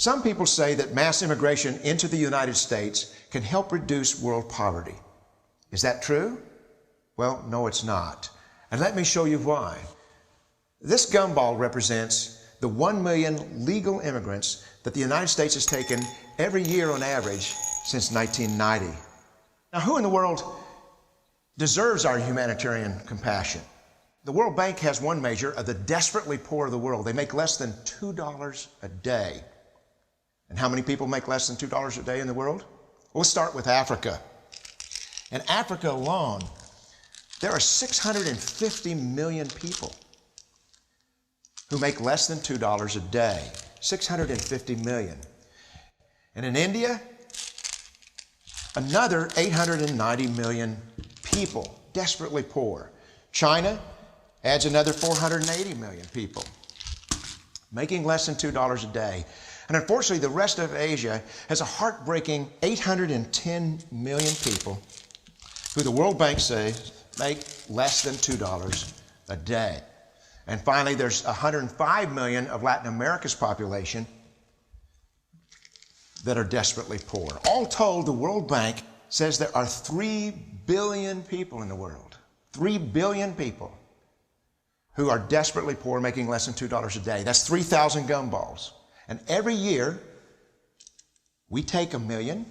Some people say that mass immigration into the United States can help reduce world poverty. Is that true? Well, no, it's not. And let me show you why. This gumball represents the 1 million legal immigrants that the United States has taken every year on average since 1990. Now, who in the world deserves our humanitarian compassion? The World Bank has one measure of the desperately poor of the world. They make less than $2 a day. And how many people make less than $2 a day in the world? Well, let's start with Africa. In Africa alone, there are 650 million people who make less than $2 a day. 650 million. And in India, another 890 million people, desperately poor. China adds another 480 million people, making less than $2 a day. And unfortunately, the rest of Asia has a heartbreaking 810 million people who the World Bank says make less than $2 a day. And finally, there's 105 million of Latin America's population that are desperately poor. All told, the World Bank says there are 3 billion people in the world, 3 billion people who are desperately poor, making less than $2 a day. That's 3,000 gumballs. And every year, we take 1 million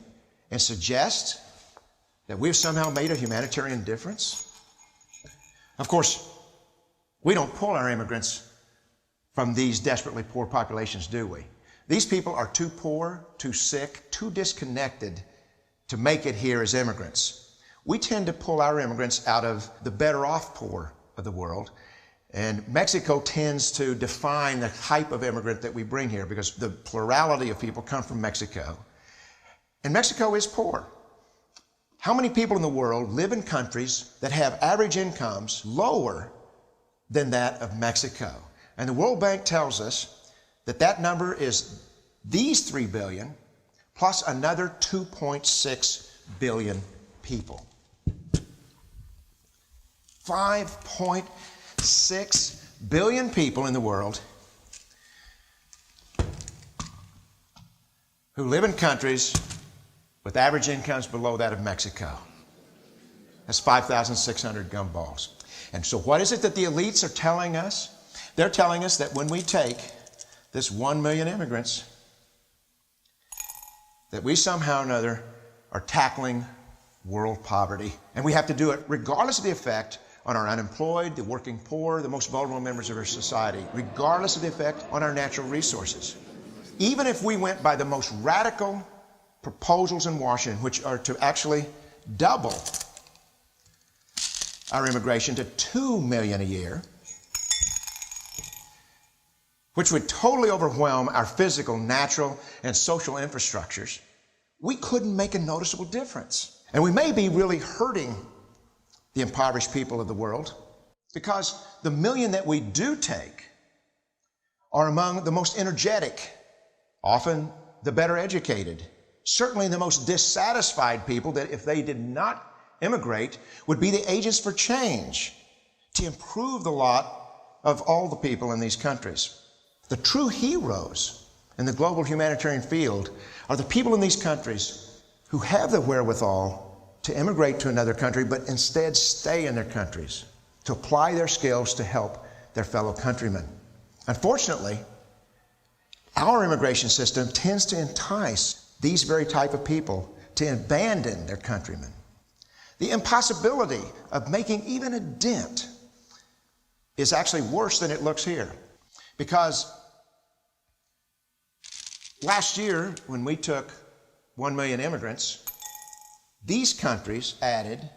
and suggest that we've somehow made a humanitarian difference. Of course, we don't pull our immigrants from these desperately poor populations, do we? These people are too poor, too sick, too disconnected to make it here as immigrants. We tend to pull our immigrants out of the better off poor of the world. And Mexico tends to define the type of immigrant that we bring here because the plurality of people come from Mexico. And Mexico is poor. How many people in the world live in countries that have average incomes lower than that of Mexico? And the World Bank tells us that that number is these 3 billion plus another 2.6 billion people. 5.6 billion people in the world who live in countries with average incomes below that of Mexico. That's 5,600 gumballs. And so what is it that the elites are telling us? They're telling us that when we take this 1 million immigrants, that we somehow or another are tackling world poverty. And we have to do it regardless of the effect on our unemployed, the working poor, the most vulnerable members of our society, regardless of the effect on our natural resources. Even if we went by the most radical proposals in Washington, which are to actually double our immigration to 2 million a year, which would totally overwhelm our physical, natural, and social infrastructures, we couldn't make a noticeable difference. And we may be really hurting the impoverished people of the world because the million that we do take are among the most energetic, often the better educated, certainly the most dissatisfied people that if they did not immigrate would be the agents for change to improve the lot of all the people in these countries. The true heroes in the global humanitarian field are the people in these countries who have the wherewithal to immigrate to another country, but instead stay in their countries, to apply their skills to help their fellow countrymen. Unfortunately, our immigration system tends to entice these very type of people to abandon their countrymen. The impossibility of making even a dent is actually worse than it looks here. Because last year, when we took 1 million immigrants, these countries added,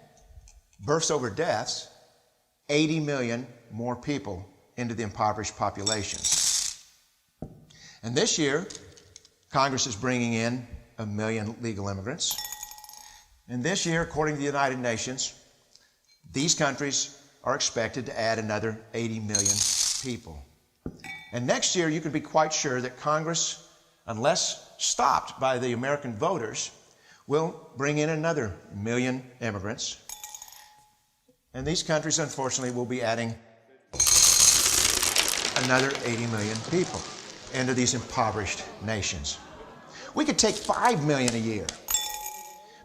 births over deaths, 80 million more people into the impoverished populations. And this year, Congress is bringing in 1 million legal immigrants. And this year, according to the United Nations, these countries are expected to add another 80 million people. And next year, you can be quite sure that Congress, unless stopped by the American voters, will bring in another 1 million immigrants. And these countries, unfortunately, will be adding another 80 million people into these impoverished nations. We could take 5 million a year.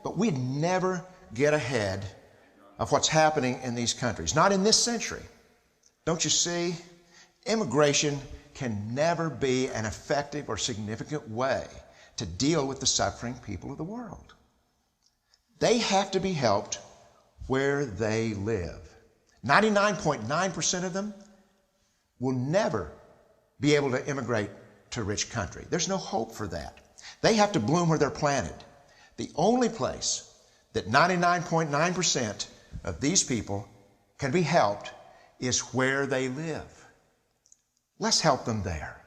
But we'd never get ahead of what's happening in these countries. Not in this century. Don't you see? Immigration can never be an effective or significant way to deal with the suffering people of the world. They have to be helped where they live. 99.9% of them will never be able to immigrate to a rich country. There's no hope for that. They have to bloom where they're planted. The only place that 99.9% of these people can be helped is where they live. Let's help them there.